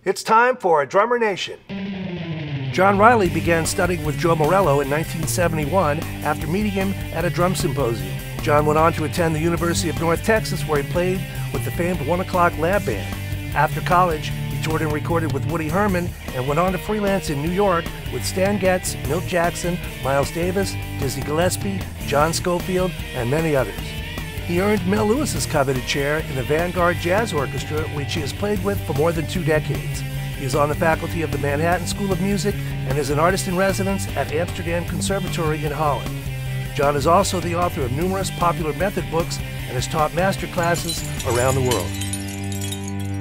It's time for a Drummer Nation. John Riley began studying with Joe Morello in 1971 after meeting him at a drum symposium. John went on to attend the University of North Texas, where he played with the famed 1 O'Clock Lab Band. After college, he toured and recorded with Woody Herman and went on to freelance in New York with Stan Getz, Milt Jackson, Miles Davis, Dizzy Gillespie, John Scofield, and many others. He earned Mel Lewis's coveted chair in the Vanguard Jazz Orchestra, which he has played with for more than 2 decades. He is on the faculty of the Manhattan School of Music and is an artist in residence at Amsterdam Conservatory in Holland. John is also the author of numerous popular method books and has taught master classes around the world.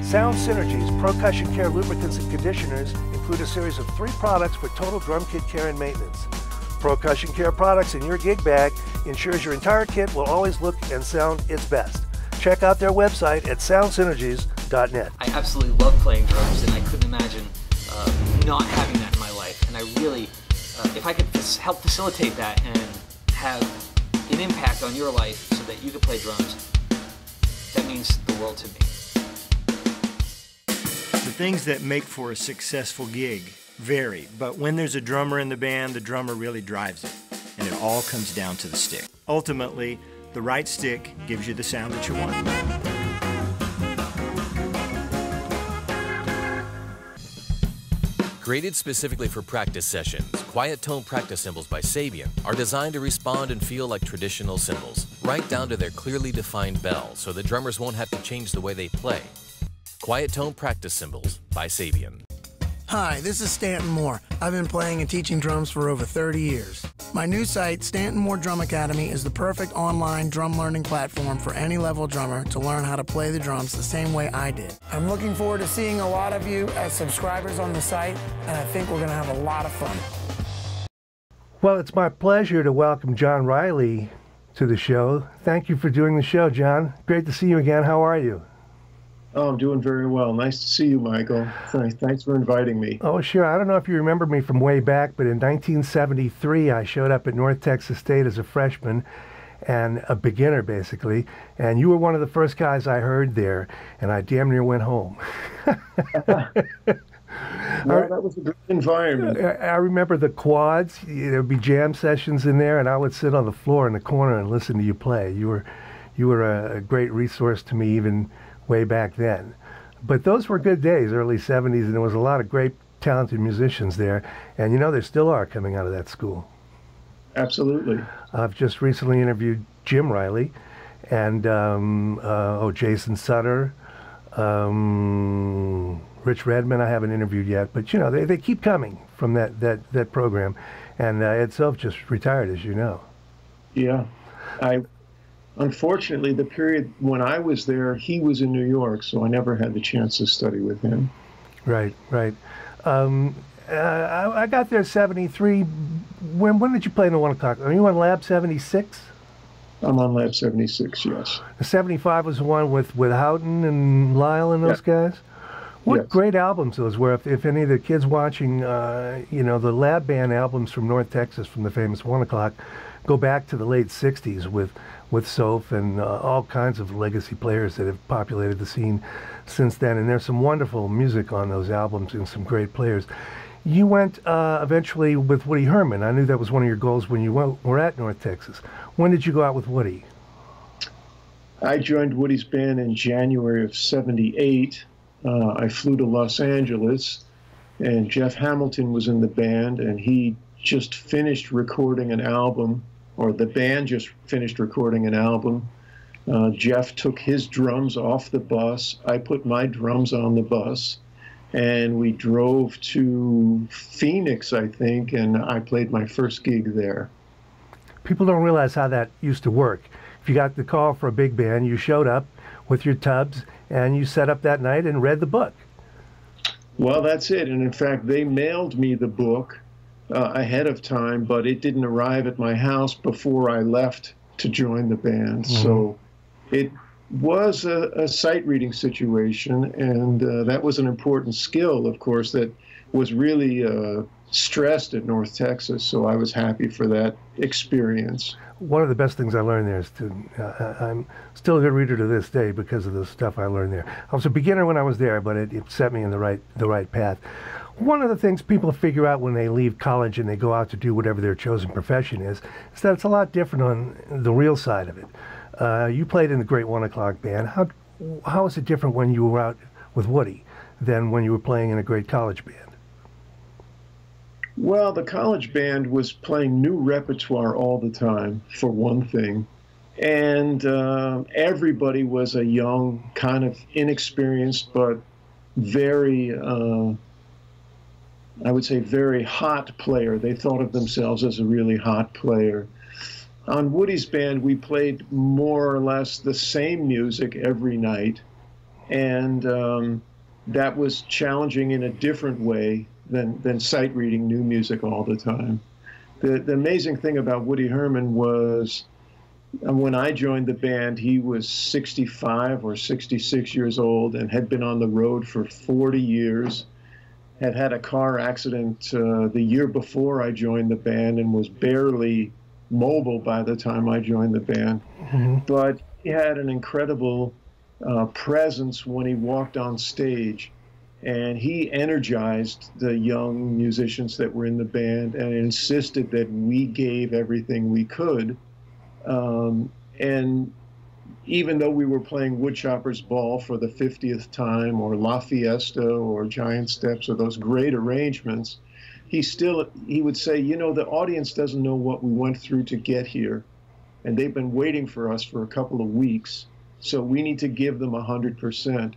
Sound Synergy's Percussion Care lubricants and conditioners include a series of 3 products for total drum kit care and maintenance. Percussion Care products in your gig bag ensures your entire kit will always look and sound its best. Check out their website at soundsynergies.net. I absolutely love playing drums, and I couldn't imagine not having that in my life. And I really, if I could help facilitate that and have an impact on your life so that you could play drums, that means the world to me. The things that make for a successful gig vary, but when there's a drummer in the band, the drummer really drives it, and it all comes down to the stick. Ultimately, the right stick gives you the sound that you want. Created specifically for practice sessions, quiet tone practice cymbals by Sabian are designed to respond and feel like traditional cymbals, right down to their clearly defined bell, so the drummers won't have to change the way they play. Quiet tone practice cymbals by Sabian. Hi, this is Stanton Moore. I've been playing and teaching drums for over 30 years. My new site, Stanton Moore Drum Academy, is the perfect online drum learning platform for any level drummer to learn how to play the drums the same way I did. I'm looking forward to seeing a lot of you as subscribers on the site, and I think we're going to have a lot of fun. Well, it's my pleasure to welcome John Riley to the show. Thank you for doing the show, John. Great to see you again. How are you? Oh, I'm doing very well. Nice to see you, Michael. Thanks for inviting me. Oh, sure. I don't know if you remember me from way back, but in 1973, I showed up at North Texas State as a freshman and a beginner, basically. And you were one of the first guys I heard there, and I damn near went home. Well, that was a good environment. I remember the quads. There'd be jam sessions in there, and I would sit on the floor in the corner and listen to you play. You were a great resource to me even way back then. But those were good days, early 70s, and there was a lot of great talented musicians there, and you know there still are coming out of that school. Absolutely. I've just recently interviewed Jim Riley and Jason Sutter, Rich Redman I haven't interviewed yet, but you know they keep coming from that program, and Ed Self just retired, as you know. Yeah. Unfortunately, the period when I was there, he was in New York, so I never had the chance to study with him. Right, right. I got there 73. When did you play in the 1 o'clock? Are you on Lab 76? I'm on Lab 76, yes. The 75 was the one with Houghton and Lyle and those guys? What great albums those were. If any of the kids watching, you know, the Lab Band albums from North Texas from the famous 1 o'clock go back to the late 60s with Soph and all kinds of legacy players that have populated the scene since then. And there's some wonderful music on those albums and some great players. You went eventually with Woody Herman. I knew that was one of your goals when you were at North Texas. When did you go out with Woody? I joined Woody's band in January of '78. I flew to Los Angeles, and Jeff Hamilton was in the band, and he just finished recording an album, or the band just finished recording an album. Jeff took his drums off the bus. I put my drums on the bus, and we drove to Phoenix, I think, and I played my first gig there. People don't realize how that used to work. If you got the call for a big band, you showed up with your tubs, and you set up that night and read the book. Well, that's it. And in fact, they mailed me the book ahead of time, but it didn't arrive at my house before I left to join the band. Mm-hmm. So was a sight reading situation, and that was an important skill, of course, that was really stressed at North Texas, so I was happy for that experience. One of the best things I learned there is I'm still a good reader to this day because of the stuff I learned there. I was a beginner when I was there, but it set me in the right path. One of the things people figure out when they leave college and they go out to do whatever their chosen profession is that it's a lot different on the real side of it. You played in the Great 1 O'Clock Band. How is it different when you were out with Woody than when you were playing in a great college band? Well, the college band was playing new repertoire all the time, for one thing. And everybody was a young, kind of inexperienced, but very, I would say, very hot player. They thought of themselves as a really hot player. On Woody's band, we played more or less the same music every night. And that was challenging in a different way than sight reading new music all the time. The amazing thing about Woody Herman was when I joined the band, he was 65 or 66 years old and had been on the road for 40 years, had had a car accident the year before I joined the band and was barely mobile by the time I joined the band. Mm-hmm. But he had an incredible presence when he walked on stage. And he energized the young musicians that were in the band and insisted that we gave everything we could. And even though we were playing Woodchopper's Ball for the 50th time, or La Fiesta, or Giant Steps, or those great arrangements, he would say, you know, the audience doesn't know what we went through to get here. And they've been waiting for us for a couple of weeks. So we need to give them 100%.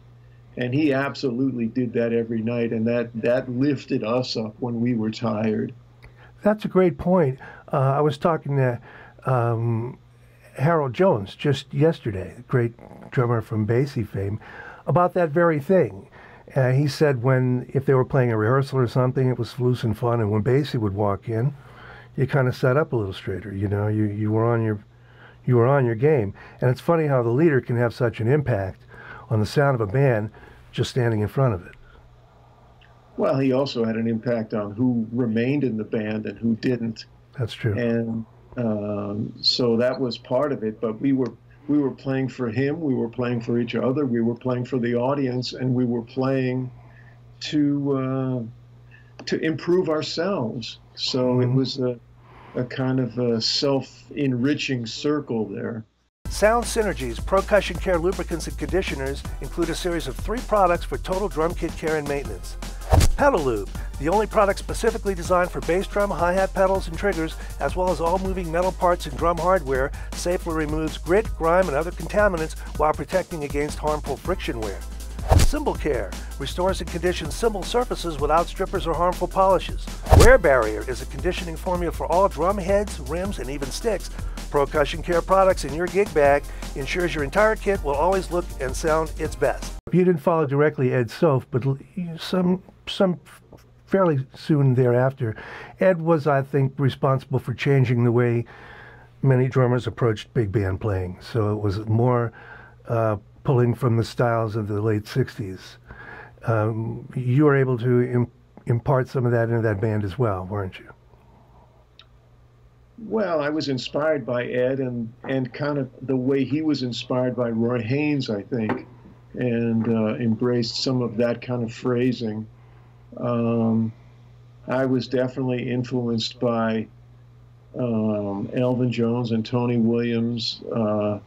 And he absolutely did that every night, and that lifted us up when we were tired. That's a great point. I was talking to Harold Jones just yesterday, the great drummer from Basie fame, about that very thing. He said if they were playing a rehearsal or something, it was loose and fun, and when Basie would walk in, you kind of sat up a little straighter. You know, you were on your game. And it's funny how the leader can have such an impact on the sound of a band just standing in front of it. Well, he also had an impact on who remained in the band and who didn't. That's true. And so that was part of it. But we were playing for him. We were playing for each other. We were playing for the audience, and we were playing to improve ourselves. So it was a kind of a self-enriching circle there. Sound Synergy's Percussion Care lubricants and conditioners include a series of 3 products for total drum kit care and maintenance. Pedal Lube, the only product specifically designed for bass drum, hi-hat pedals, and triggers, as well as all moving metal parts and drum hardware, safely removes grit, grime, and other contaminants while protecting against harmful friction wear. Cymbal Care restores and conditions cymbal surfaces without strippers or harmful polishes. Wear Barrier is a conditioning formula for all drum heads, rims, and even sticks. Percussion Care products in your gig bag ensures your entire kit will always look and sound its best. You didn't follow directly Ed Sof, but some fairly soon thereafter, Ed was, I think, responsible for changing the way many drummers approached big band playing. So it was more pulling from the styles of the late 60s. You were able to impart some of that into that band as well, weren't you? Well, I was inspired by Ed and kind of the way he was inspired by Roy Haynes, I think, and embraced some of that kind of phrasing. I was definitely influenced by Elvin Jones and Tony Williams. I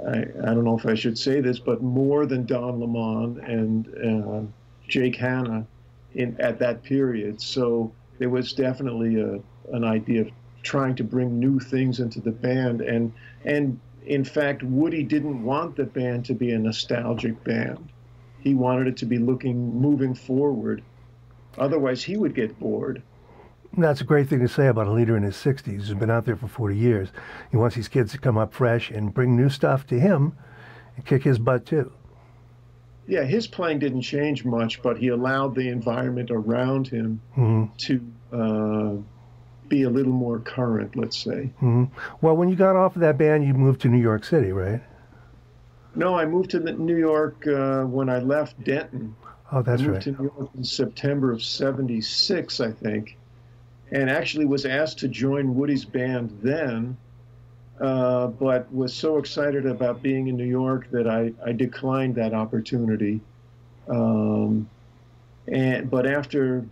don't know if I should say this, but more than Don Lemon and Jake Hanna at that period. So there was definitely an idea of trying to bring new things into the band. And in fact, Woody didn't want the band to be a nostalgic band. He wanted it to be moving forward. Otherwise, he would get bored. That's a great thing to say about a leader in his 60s who's been out there for 40 years. He wants these kids to come up fresh and bring new stuff to him and kick his butt too. Yeah, his playing didn't change much, but he allowed the environment around him to be a little more current, let's say. Well, when you got off of that band, you moved to New York City, right? No, I moved to New York when I left Denton. Oh, that's I right. moved to New York in September of '76, I think, and actually was asked to join Woody's band then, but was so excited about being in New York that I declined that opportunity. But after,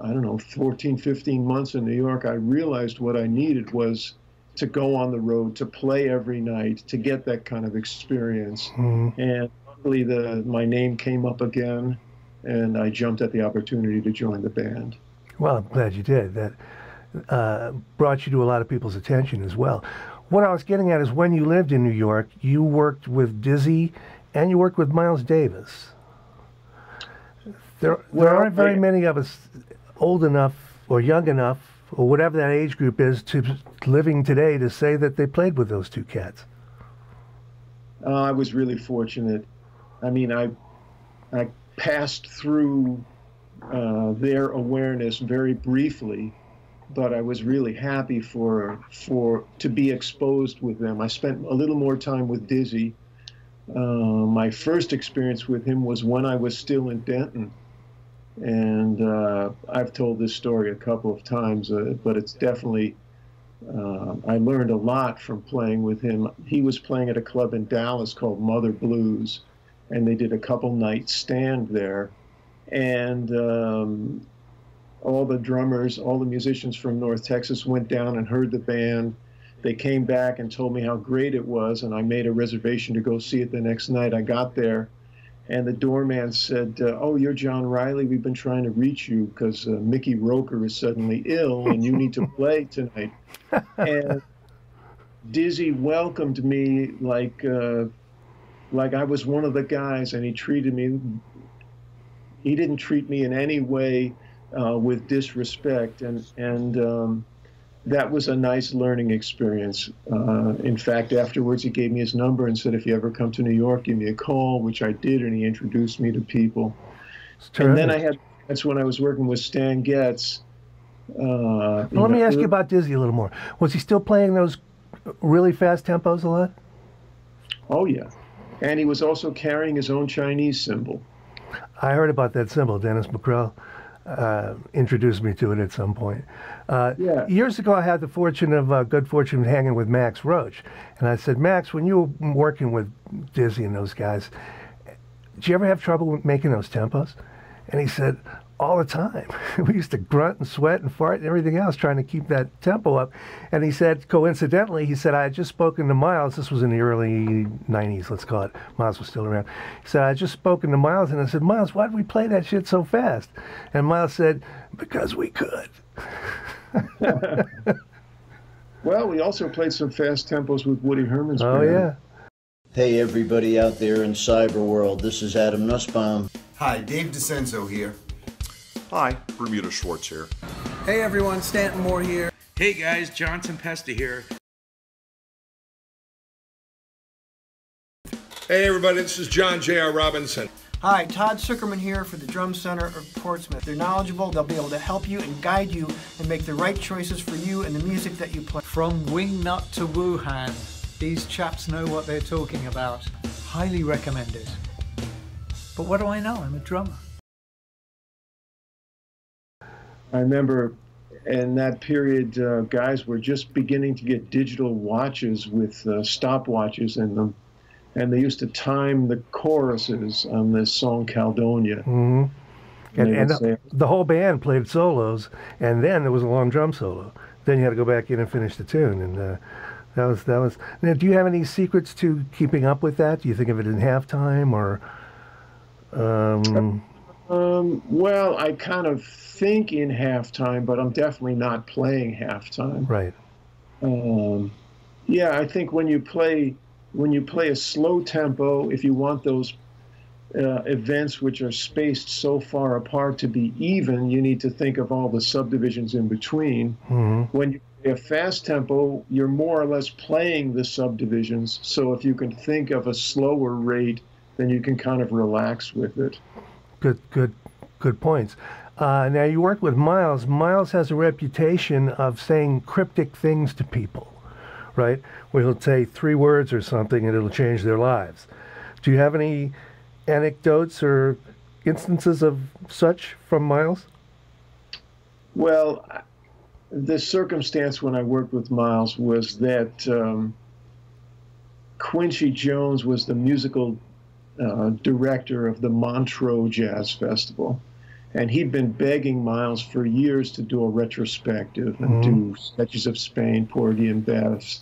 I don't know, 14, 15 months in New York, I realized what I needed was to go on the road, to play every night, to get that kind of experience. And luckily my name came up again, and I jumped at the opportunity to join the band. Well, I'm glad you did. That brought you to a lot of people's attention as well. What I was getting at is when you lived in New York, you worked with Dizzy and you worked with Miles Davis. There aren't very many of us old enough or young enough or whatever that age group is to living today to say that they played with those two cats. I was really fortunate. I mean, I passed through their awareness very briefly, but I was really happy to be exposed with them. I spent a little more time with Dizzy. My first experience with him was when I was still in Denton. And I've told this story a couple of times, but it's definitely, I learned a lot from playing with him. He was playing at a club in Dallas called Mother Blues, and they did a couple night stand there. And all the drummers, all the musicians from North Texas went down and heard the band. They came back and told me how great it was, and I made a reservation to go see it the next night. I got there, and the doorman said, "Oh, you're John Riley. We've been trying to reach you because Mickey Roker is suddenly ill, and you need to play tonight." And Dizzy welcomed me like I was one of the guys, and he treated me. He didn't treat me in any way with disrespect, and that was a nice learning experience. In fact, afterwards, he gave me his number and said, "If you ever come to New York, give me a call," which I did, and he introduced me to people. And then that's when I was working with Stan Getz. Well, let me ask you about Dizzy a little more. Was he still playing those really fast tempos a lot? Oh, yeah. And he was also carrying his own Chinese cymbal. I heard about that cymbal. Dennis McCrell introduced me to it at some point. Yeah. Years ago, I had the good fortune of hanging with Max Roach. And I said, "Max, when you were working with Dizzy and those guys, did you ever have trouble with making those tempos?" And he said, "All the time. We used to grunt and sweat and fart and everything else trying to keep that tempo up." And he said, coincidentally, I had just spoken to Miles. This was in the early 90s, let's call it. Miles was still around. He said, "I had just spoken to Miles," and I said, "Miles, why did we play that shit so fast?" And Miles said, "Because we could." Well, we also played some fast tempos with Woody Herman's Oh, band. yeah. Hey everybody out there in cyber world, this is Adam Nussbaum. Hi, Dave DeCenzo here. Hi, Bermuda Schwartz here. Hey everyone, Stanton Moore here. Hey guys, Johnson Pesta here. Hey everybody, this is John J.R. Robinson. Hi, Todd Zuckerman here for the Drum Center of Portsmouth. They're knowledgeable, they'll be able to help you and guide you and make the right choices for you and the music that you play. From Wingnut to Wuhan, these chaps know what they're talking about. Highly recommended. But what do I know? I'm a drummer. I remember in that period, guys were just beginning to get digital watches with stopwatches in them. And they used to time the choruses on this song, Caledonia. Mm-hmm. And the whole band played solos, and then there was a long drum solo. Then you had to go back in and finish the tune, and that was. Now, do you have any secrets to keeping up with that? Do you think of it in halftime, or? Well, I kind of think in halftime, but I'm definitely not playing halftime. Right. Yeah, I think when you play a slow tempo, if you want those events which are spaced so far apart to be even, you need to think of all the subdivisions in between. Mm-hmm. When you play a fast tempo, you're more or less playing the subdivisions. So if you can think of a slower rate, then you can kind of relax with it. Good points. Now, you work with Miles. Miles has a reputation of saying cryptic things to people, right? Where he'll say 3 words or something and it'll change their lives. Do you have any anecdotes or instances of such from Miles? Well, the circumstance when I worked with Miles was that Quincy Jones was the musical director of the Montreux Jazz Festival. And he'd been begging Miles for years to do a retrospective and do Sketches of Spain, Porgy and Bess,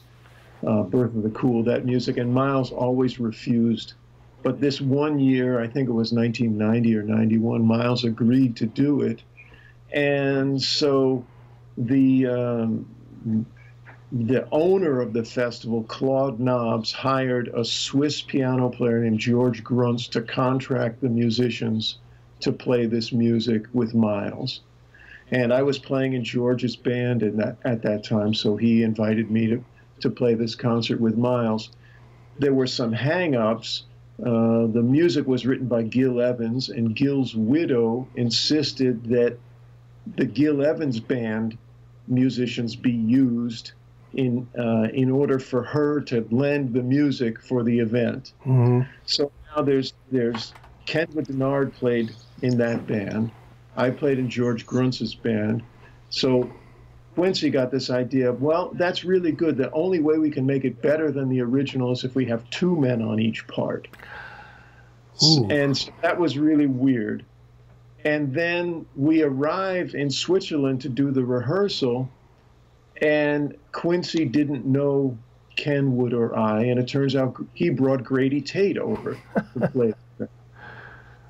Birth of the Cool, that music. And Miles always refused. But this one year, I think it was 1990 or 91, Miles agreed to do it. And so the owner of the festival, Claude Nobbs, hired a Swiss piano player named George Gruntz to contract the musicians to play this music with Miles. And I was playing in George's band at that time, so he invited me to play this concert with Miles. There were some hang-ups. The music was written by Gil Evans, and Gil's widow insisted that the Gil Evans band musicians be used in order for her to lend the music for the event. So now there's Ken Denard played in that band. I played in George Gruntz's band. So Quincy got this idea of, well, that's really good. The only way we can make it better than the original is if we have two men on each part. And so that was really weird. And then we arrived in Switzerland to do the rehearsal, and Quincy didn't know Ken Wood or I, and it turns out he brought Grady Tate over to play.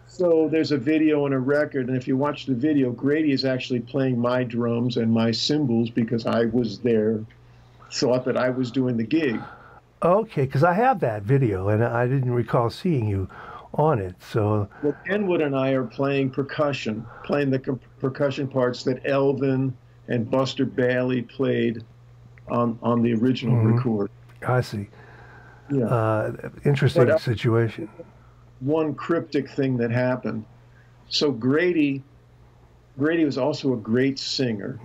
So there's a video and a record, and if you watch the video, Grady is actually playing my drums and my cymbals because I was there, thought that I was doing the gig. Okay, because I have that video, and I didn't recall seeing you on it. So well, Kenwood and I are playing percussion, playing the percussion parts that Elvin and Buster Bailey played on the original record. I see. Yeah. Interesting situation. One cryptic thing that happened. So Grady was also a great singer.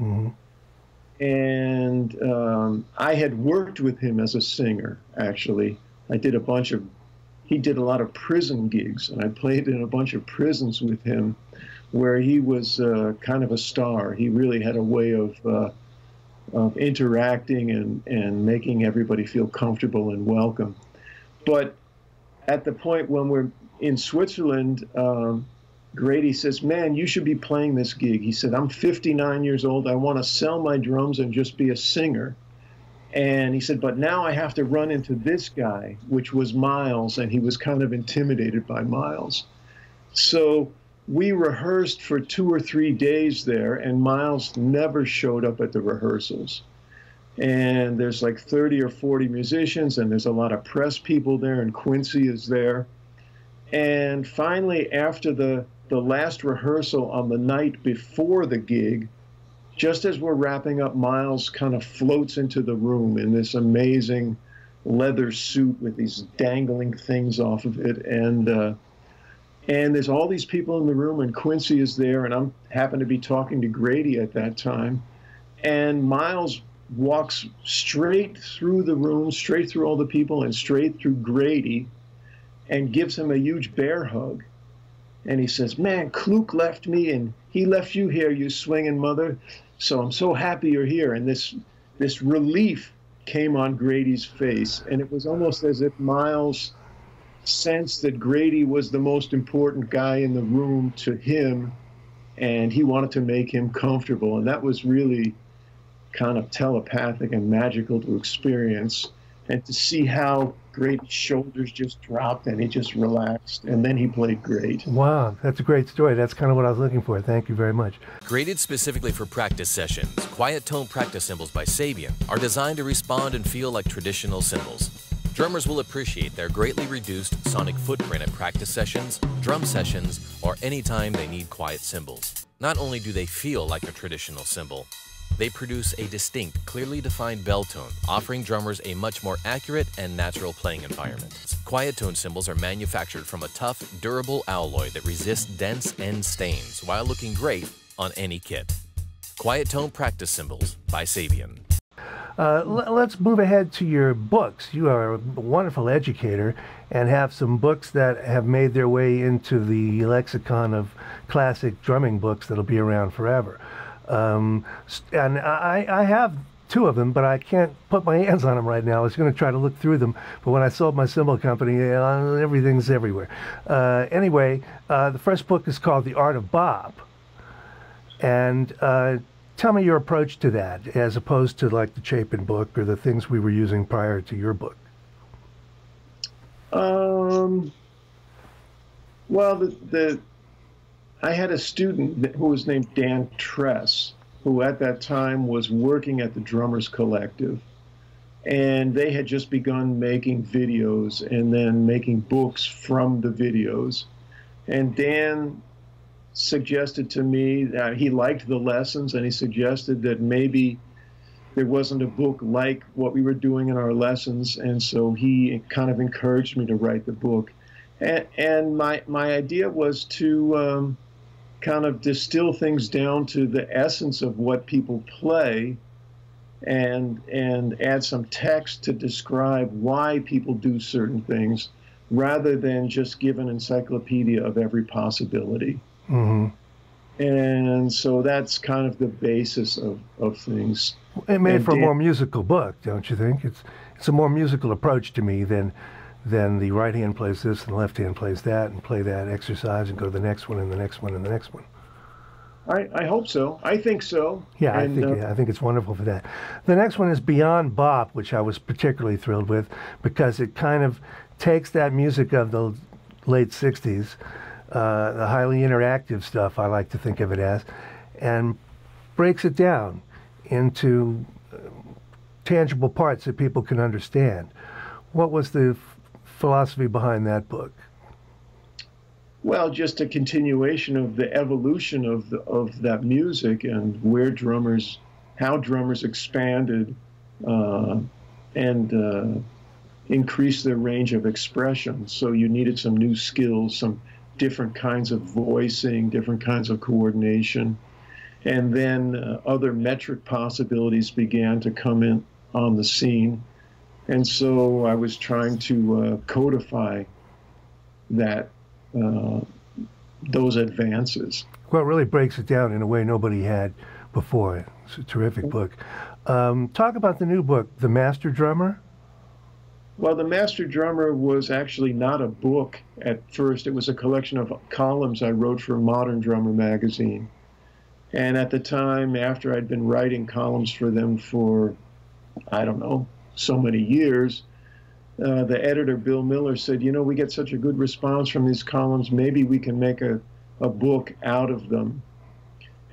And I had worked with him as a singer, actually. He did a lot of prison gigs, and I played in a bunch of prisons with him where he was kind of a star. He really had a way of interacting and making everybody feel comfortable and welcome. But at the point when we're in Switzerland, Grady says, man, you should be playing this gig. He said, I'm 59 years old. I want to sell my drums and just be a singer. And he said, but now I have to run into this guy, which was Miles, and he was kind of intimidated by Miles. So we rehearsed for 2 or 3 days there, and Miles never showed up at the rehearsals. And there's like 30 or 40 musicians, and there's a lot of press people there, and Quincy is there. And finally, after the last rehearsal on the night before the gig, just as we're wrapping up, Miles kind of floats into the room in this amazing leather suit with these dangling things off of it. And there's all these people in the room, and Quincy is there, and I happen to be talking to Grady at that time. And Miles walks straight through the room, straight through all the people, and straight through Grady, and gives him a huge bear hug. And he says, man, Kluk left me, and he left you here, you swinging mother. So I'm so happy you're here. And this relief came on Grady's face. And it was almost as if Miles sensed that Grady was the most important guy in the room to him, and he wanted to make him comfortable. And that was really kind of telepathic and magical to experience, and to see how Grady's shoulders just dropped and he just relaxed, and then he played great. Wow, that's a great story. That's kind of what I was looking for. Thank you very much. Created specifically for practice sessions, quiet tone practice cymbals by Sabian are designed to respond and feel like traditional cymbals. Drummers will appreciate their greatly reduced sonic footprint at practice sessions, drum sessions, or anytime they need quiet cymbals. Not only do they feel like a traditional cymbal, they produce a distinct, clearly defined bell tone, offering drummers a much more accurate and natural playing environment. Quiet tone cymbals are manufactured from a tough, durable alloy that resists dents and stains while looking great on any kit. Quiet tone practice cymbals by Sabian. Let's move ahead to your books. You are a wonderful educator and have some books that have made their way into the lexicon of classic drumming books that'll be around forever. And I have two of them, but I can't put my hands on them right now. I was going to try to look through them, but when I sold my cymbal company, everything's everywhere. Anyway, the first book is called The Art of Bop. And tell me your approach to that, as opposed to like the Chapin book or the things we were using prior to your book. Well, I had a student who was named Dan Tress, who at that time was working at the Drummers Collective. And they had just begun making videos and then making books from the videos. And Dan suggested to me that he liked the lessons, and he suggested that maybe there wasn't a book like what we were doing in our lessons, and so he kind of encouraged me to write the book. And my idea was to kind of distill things down to the essence of what people play, and add some text to describe why people do certain things, rather than just give an encyclopedia of every possibility. Mm-hmm. And so that's kind of the basis of things. It made for a more musical book, don't you think? It's a more musical approach to me than the right hand plays this and the left hand plays that, and play that exercise and go to the next one and the next one and the next one. I hope so. I think so. Yeah, I think it's wonderful for that. The next one is Beyond Bop, which I was particularly thrilled with because it kind of takes that music of the late 60s, the highly interactive stuff, I like to think of it as, and breaks it down into tangible parts that people can understand. What was the philosophy behind that book? Well, just a continuation of the evolution of that music and how drummers expanded and increased their range of expression. So you needed some new skills, some different kinds of voicing, different kinds of coordination. And then other metric possibilities began to come in on the scene. And so I was trying to codify that, those advances. Well, it really breaks it down in a way nobody had before. It's a terrific book. Talk about the new book, The Master Drummer. Well, The Master Drummer was actually not a book at first. It was a collection of columns I wrote for Modern Drummer magazine. And at the time, after I'd been writing columns for them for, I don't know, so many years, the editor, Bill Miller, said, you know, we get such a good response from these columns, maybe we can make a book out of them.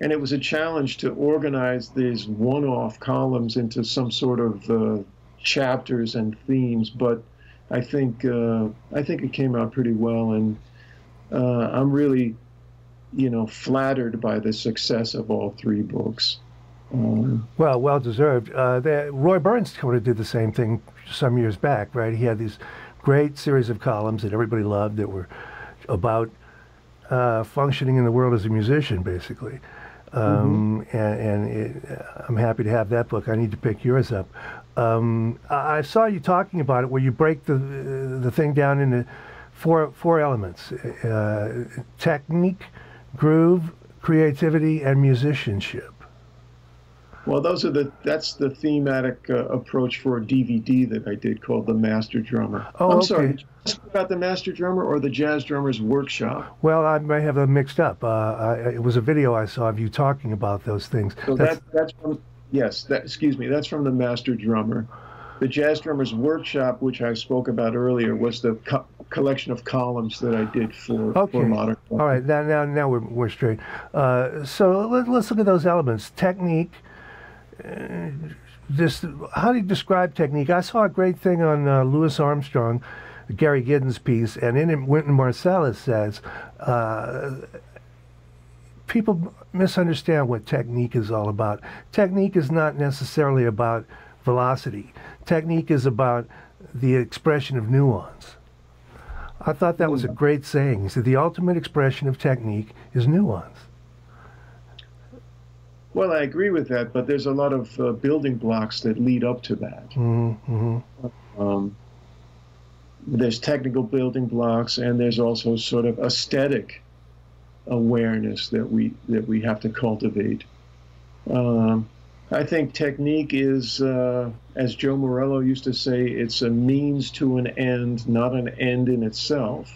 And it was a challenge to organize these one-off columns into some sort of chapters and themes, but I think it came out pretty well, and I'm really, flattered by the success of all three books. Well deserved. Roy Burns sort of did the same thing some years back, right? He had these great series of columns that everybody loved that were about functioning in the world as a musician, basically. I'm happy to have that book. I need to pick yours up. I saw you talking about it, where you break the thing down into four elements: technique, groove, creativity, and musicianship. Well, that's the thematic approach for a DVD that I did called The Master Drummer. Oh, I'm okay. sorry, did you ask about The Master Drummer or the Jazz Drummers Workshop? Well, I may have them mixed up. It was a video I saw of you talking about those things. So that's from, yes, excuse me, that's from The Master Drummer. The Jazz Drummers Workshop, which I spoke about earlier, was the collection of columns that I did for Modern. All right, now we're straight. So let's look at those elements. Technique. How do you describe technique? I saw a great thing on Louis Armstrong, Gary Giddens' piece, and in it, Wynton Marsalis says people misunderstand what technique is all about. Technique is not necessarily about velocity. Technique is about the expression of nuance. I thought that was a great saying. He said the ultimate expression of technique is nuance. Well, I agree with that, but there's a lot of building blocks that lead up to that. There's technical building blocks, and there's also sort of aesthetic awareness that we have to cultivate. I think technique is, as Joe Morello used to say, it's a means to an end, not an end in itself.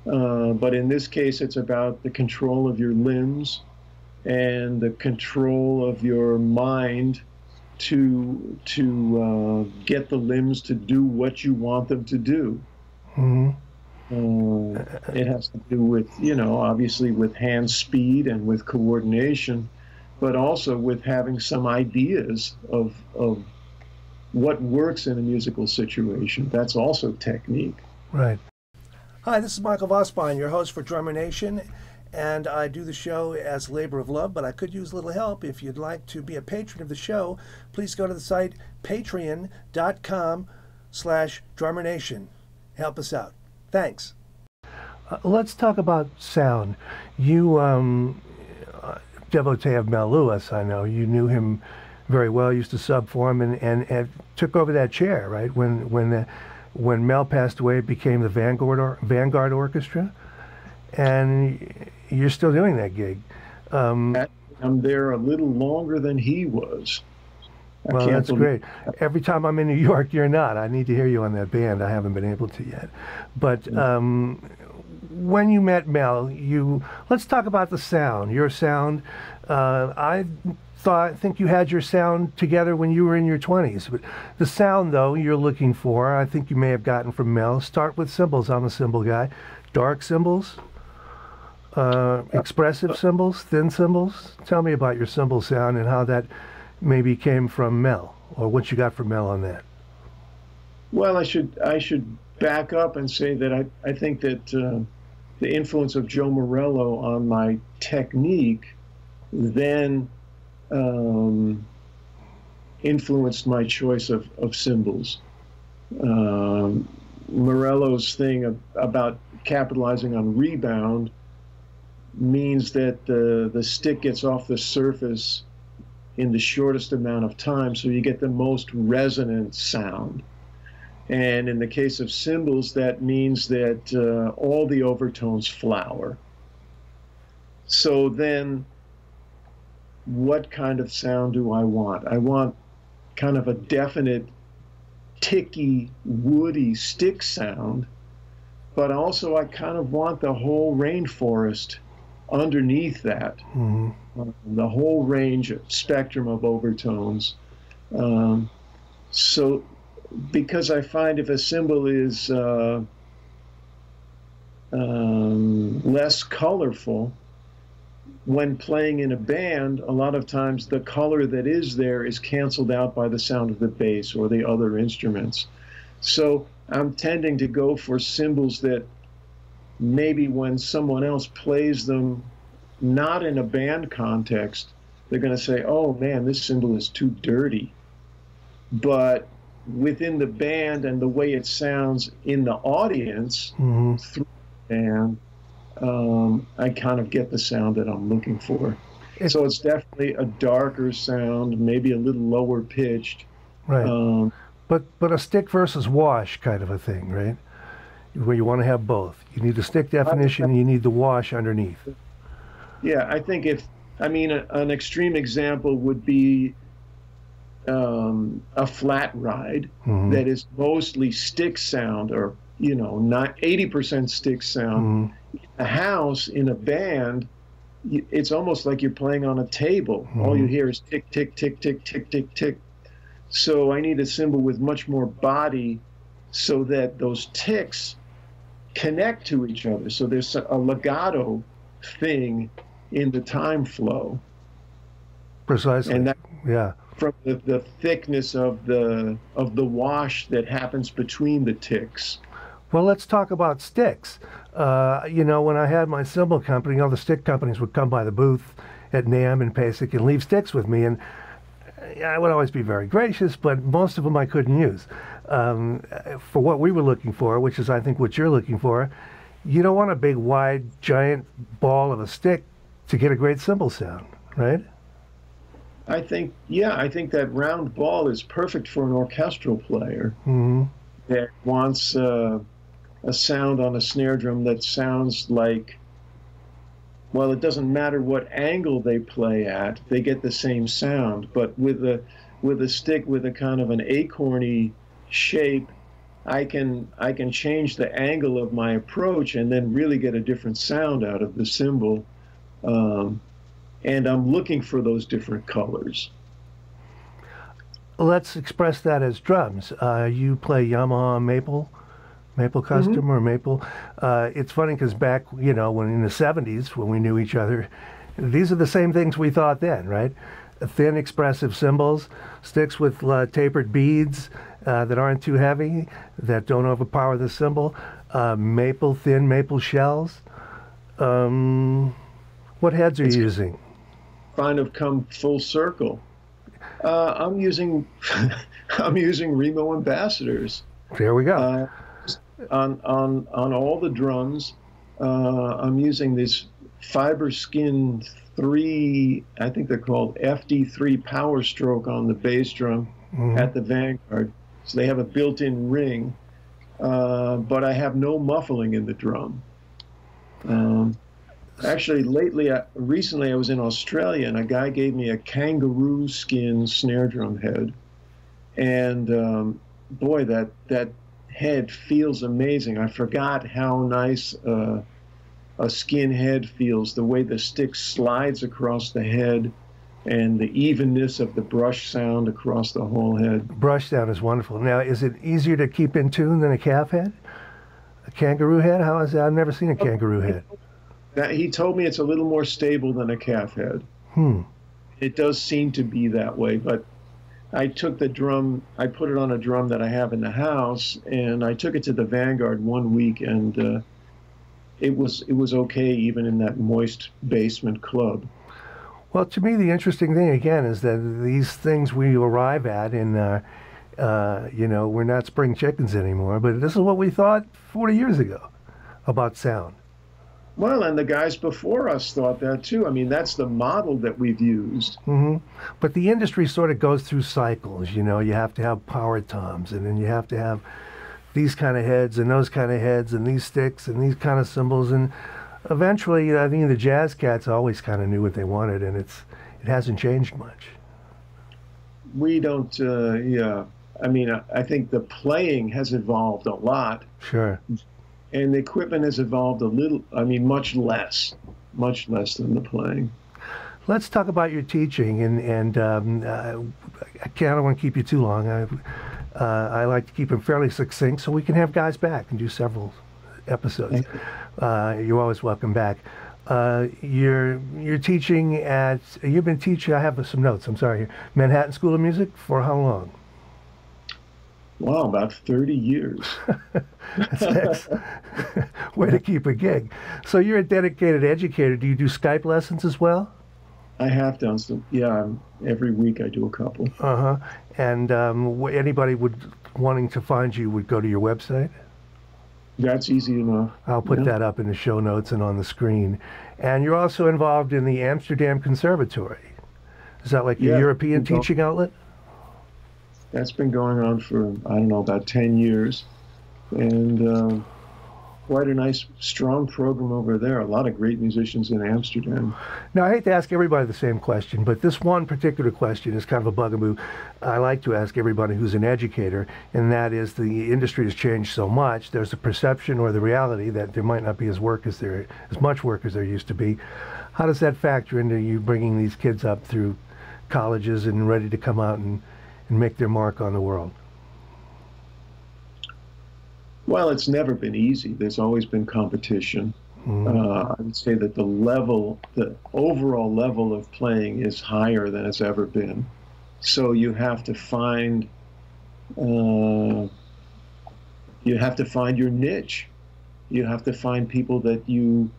But in this case, it's about the control of your limbs and the control of your mind to get the limbs to do what you want them to do. It has to do with, obviously with hand speed and with coordination, but also with having some ideas of what works in a musical situation. That's also technique. Right. Hi, this is Michael Vosbein, your host for Drummer Nation, and I do the show as labor of love, but I could use a little help. If you'd like to be a patron of the show, please go to the site patreon.com/drummernation. Help us out. Thanks. Let's talk about sound. You, devotee of Mel Lewis, I know. You knew him very well, used to sub for him, and took over that chair, right? When Mel passed away, it became the Vanguard Orchestra, and you're still doing that gig. I'm there a little longer than he was. Well, that's great. Every time I'm in New York, you're not. I need to hear you on that band. I haven't been able to yet. But when you met Mel, let's talk about the sound, your sound. I think you had your sound together when you were in your 20s. But the sound, though, you're looking for, I think you may have gotten from Mel. Start with cymbals. I'm a cymbal guy. Dark cymbals, expressive cymbals, thin cymbals. Tell me about your cymbal sound and how that maybe came from Mel, or what you got from Mel on that. Well, I should back up and say that I think that the influence of Joe Morello on my technique then influenced my choice of cymbals. Morello's thing about capitalizing on rebound means that the stick gets off the surface in the shortest amount of time, so you get the most resonant sound. And in the case of cymbals, that means that all the overtones flower. So then, what kind of sound do I want? I want kind of a definite, ticky, woody stick sound, but also I kind of want the whole rainforest underneath that. The whole range, spectrum of overtones. So, because I find if a cymbal is less colorful, when playing in a band, a lot of times the color that is there is canceled out by the sound of the bass or the other instruments. So I'm tending to go for cymbals that maybe when someone else plays them, not in a band context, they're going to say, oh man, this cymbal is too dirty. But within the band and the way it sounds in the audience, through the band, I kind of get the sound that I'm looking for. So it's definitely a darker sound, maybe a little lower pitched. Right. But a stick versus wash kind of a thing, right? Where you want to have both. You need the stick definition and you need the wash underneath. Yeah, I think an extreme example would be a flat ride that is mostly stick sound, or not 80% stick sound. A house in a band, it's almost like you're playing on a table. All you hear is tick, tick, tick, tick, tick, tick, tick. So I need a cymbal with much more body so that those ticks connect to each other. So there's a legato thing in the time flow. Precisely. And that, yeah. From the thickness of the wash that happens between the ticks. Well, let's talk about sticks. When I had my cymbal company, all the stick companies would come by the booth at NAMM and PASIC and leave sticks with me, and I would always be very gracious, but most of them I couldn't use. For what we were looking for, which is I think what you're looking for, you don't want a big, wide, giant ball of a stick to get a great cymbal sound, right? I think that round ball is perfect for an orchestral player that wants a sound on a snare drum that sounds like, well, it doesn't matter what angle they play at, they get the same sound. But with a stick with a kind of an acorny shape, I can change the angle of my approach and then really get a different sound out of the cymbal. And I'm looking for those different colors. Let's express that as drums. You play Yamaha Maple Custom or Maple. It's funny because back, when in the 70s, when we knew each other, these are the same things we thought then, right? Thin, expressive cymbals, sticks with tapered beads that aren't too heavy, that don't overpower the cymbal, thin maple shells. What heads are you using? Kind of come full circle. I'm using Remo Ambassadors. There we go. On all the drums, I'm using this fiber skin 3, I think they're called FD3 Power Stroke on the bass drum at the Vanguard. So they have a built-in ring, but I have no muffling in the drum. Actually, recently I was in Australia, and a guy gave me a kangaroo skin snare drum head. And boy, that head feels amazing. I forgot how nice a skin head feels, the way the stick slides across the head and the evenness of the brush sound across the whole head. Brush sound is wonderful. Now, is it easier to keep in tune than a calf head? A kangaroo head? How is that? I've never seen a kangaroo head. He told me it's a little more stable than a calf head. It does seem to be that way, but I took the drum, I put it on a drum that I have in the house, and I took it to the Vanguard one week, and it was okay even in that moist basement club. Well, to me, the interesting thing, again, is that these things we arrive at in, we're not spring chickens anymore, but this is what we thought 40 years ago about sound. Well, and the guys before us thought that too. I mean, that's the model that we've used. But the industry sort of goes through cycles. You have to have power toms, and then you have to have these kind of heads and those kind of heads and these sticks and these kind of cymbals. And eventually, I think the jazz cats always kind of knew what they wanted, and it hasn't changed much. We don't, I mean, I think the playing has evolved a lot. Sure. And the equipment has evolved a little, much less than the playing. Let's talk about your teaching, and I don't want to keep you too long. I like to keep them fairly succinct so we can have guys back and do several episodes. You're always welcome back. You're teaching you've been teaching, I have some notes, I'm sorry here, Manhattan School of Music for how long? Wow, about 30 years. That's way to keep a gig. So you're a dedicated educator. Do you do Skype lessons as well? I have done some. Yeah, every week I do a couple. And anybody wanting to find you would go to your website? That's easy enough. I'll put that up in the show notes and on the screen. And you're also involved in the Amsterdam Conservatory. Is that like a European teaching outlet? That's been going on for, I don't know, about 10 years. And quite a nice, strong program over there. A lot of great musicians in Amsterdam. Now, I hate to ask everybody the same question, but this one particular question is kind of a bugaboo. I like to ask everybody who's an educator, and that is the industry has changed so much. There's a perception or the reality that there might not be as much work as there used to be. How does that factor into you bringing these kids up through colleges and ready to come out and make their mark on the world? Well, it's never been easy. There's always been competition. I would say that the overall level of playing is higher than it's ever been. So you have to find your niche. You have to find people that you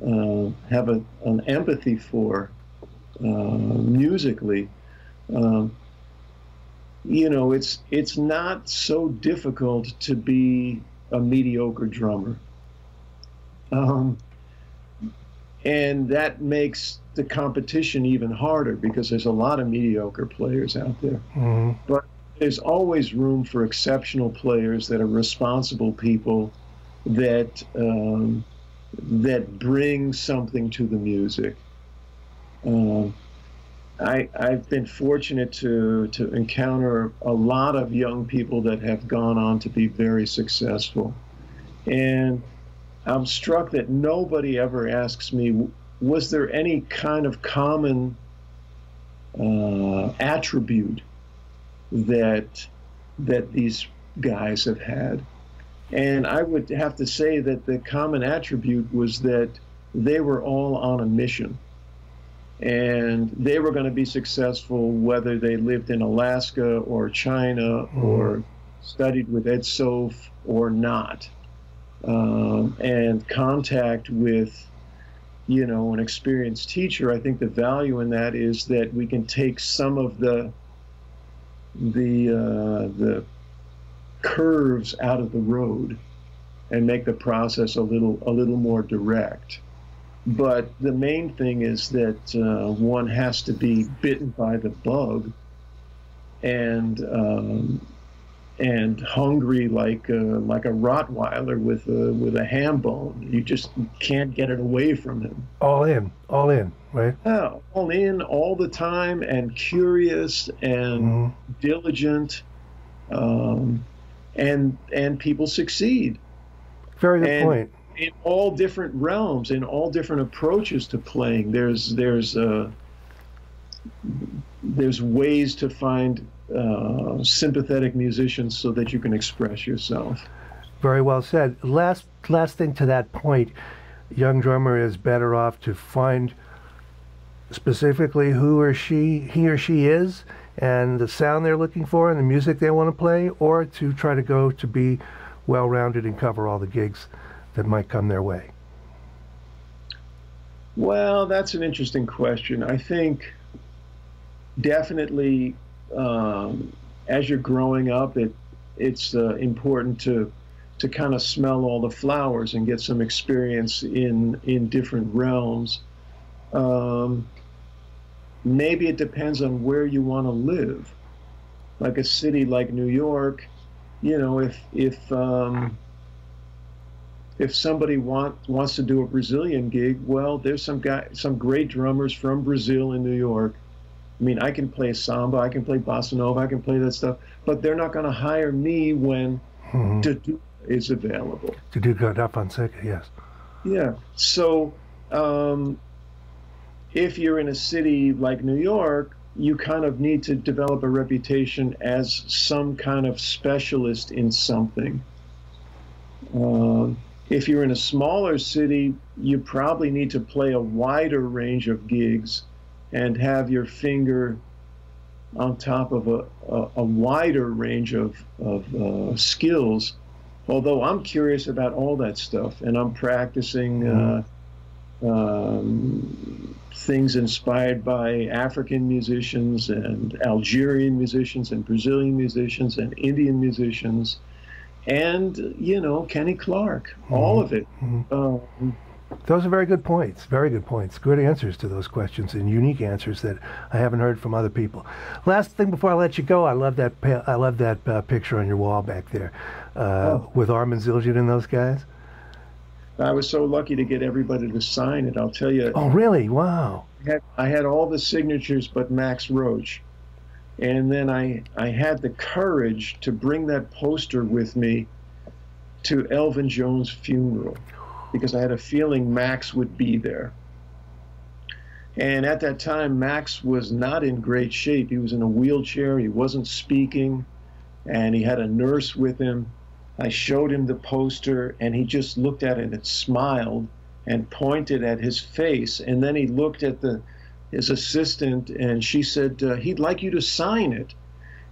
have an empathy for musically. It's not so difficult to be a mediocre drummer. And that makes the competition even harder because there's a lot of mediocre players out there. Mm-hmm. But there's always room for exceptional players that are responsible people that that bring something to the music. I've been fortunate to encounter a lot of young people that have gone on to be very successful. And I'm struck that nobody ever asks me, was there any kind of common attribute that these guys have had? And I would have to say that the common attribute was that they were all on a mission. And they were going to be successful whether they lived in Alaska or China or studied with Ed Sof or not. And contact with, you know, an experienced teacher, I think the value in that is that we can take some of the curves out of the road and make the process a little more direct. But the main thing is that one has to be bitten by the bug and hungry like a Rottweiler with a ham bone. You just can't get it away from him. All in, right? Yeah, all in, all the time, and curious and diligent, and people succeed. Very good point. In all different realms, in all different approaches to playing, there's ways to find sympathetic musicians so that you can express yourself. Very well said. Last thing to that point, young drummer is better off to find specifically he or she is and the sound they're looking for and the music they want to play, or to try to go to be well-rounded and cover all the gigs that might come their way? Well, that's an interesting question. I think definitely as you're growing up, it's important to kind of smell all the flowers and get some experience in different realms. Maybe it depends on where you want to live. Like a city like New York, you know, if somebody wants to do a Brazilian gig, well, there's some great drummers from Brazil in New York. I mean, I can play samba, I can play bossa nova, I can play that stuff, but they're not going to hire me when Dudu is available. Dudu da Fonseca, yes. Yeah. So if you're in a city like New York, you kind of need to develop a reputation as some kind of specialist in something. If you're in a smaller city, you probably need to play a wider range of gigs and have your finger on top of a wider range of skills. Although I'm curious about all that stuff, and I'm practicing things inspired by African musicians and Algerian musicians and Brazilian musicians and Indian musicians. And, you know, Kenny Clarke, all of it. Those are very good points. Very good points. Good answers to those questions and unique answers that I haven't heard from other people. Last thing before I let you go, I love that picture on your wall back there with Armin Zildjian and those guys. I was so lucky to get everybody to sign it. I'll tell you. Oh, really? Wow. I had all the signatures but Max Roach. And then I had the courage to bring that poster with me to Elvin Jones' funeral because I had a feeling Max would be there. And at that time, Max was not in great shape. He was in a wheelchair, he wasn't speaking, and he had a nurse with him. I showed him the poster, and he just looked at it and smiled and pointed at his face. And then he looked at his assistant, and she said, he'd like you to sign it.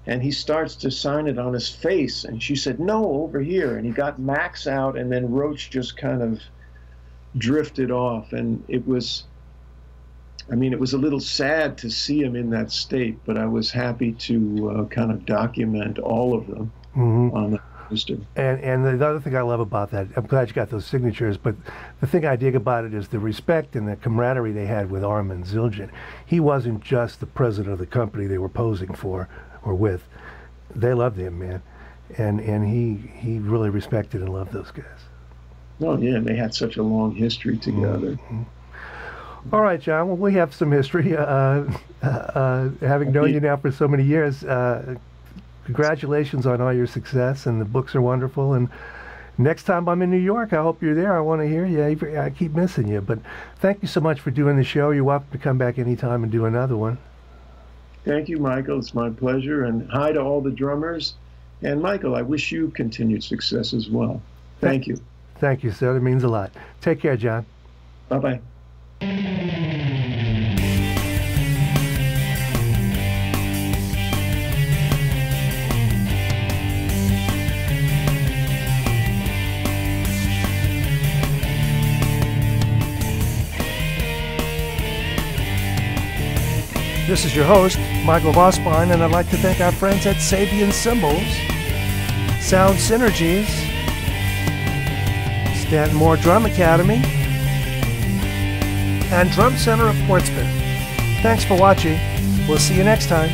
And he starts to sign it on his face, and she said, no, over here. And he got Max out, and then Roach just kind of drifted off. And it was a little sad to see him in that state, but I was happy to kind of document all of them on that And the other thing I love about that, I'm glad you got those signatures, but the thing I dig about it is the respect and the camaraderie they had with Armin Zildjian. He wasn't just the president of the company they were posing for or with. They loved him, man. And he really respected and loved those guys. Oh, yeah, and they had such a long history together. Mm-hmm. All right, John, well, we have some history. Having known you now for so many years, congratulations on all your success, and the books are wonderful. And next time I'm in New York, I hope you're there. I want to hear you. I keep missing you. But thank you so much for doing the show. You're welcome to come back anytime and do another one. Thank you, Michael. It's my pleasure. And hi to all the drummers. And Michael, I wish you continued success as well. Thank you. Thank you, sir. That means a lot. Take care, John. Bye-bye. This is your host, Michael Vosbine, and I'd like to thank our friends at Sabian Cymbals, Sound Synergies, Stanton Moore Drum Academy, and Drum Center of Portsmouth. Thanks for watching. We'll see you next time.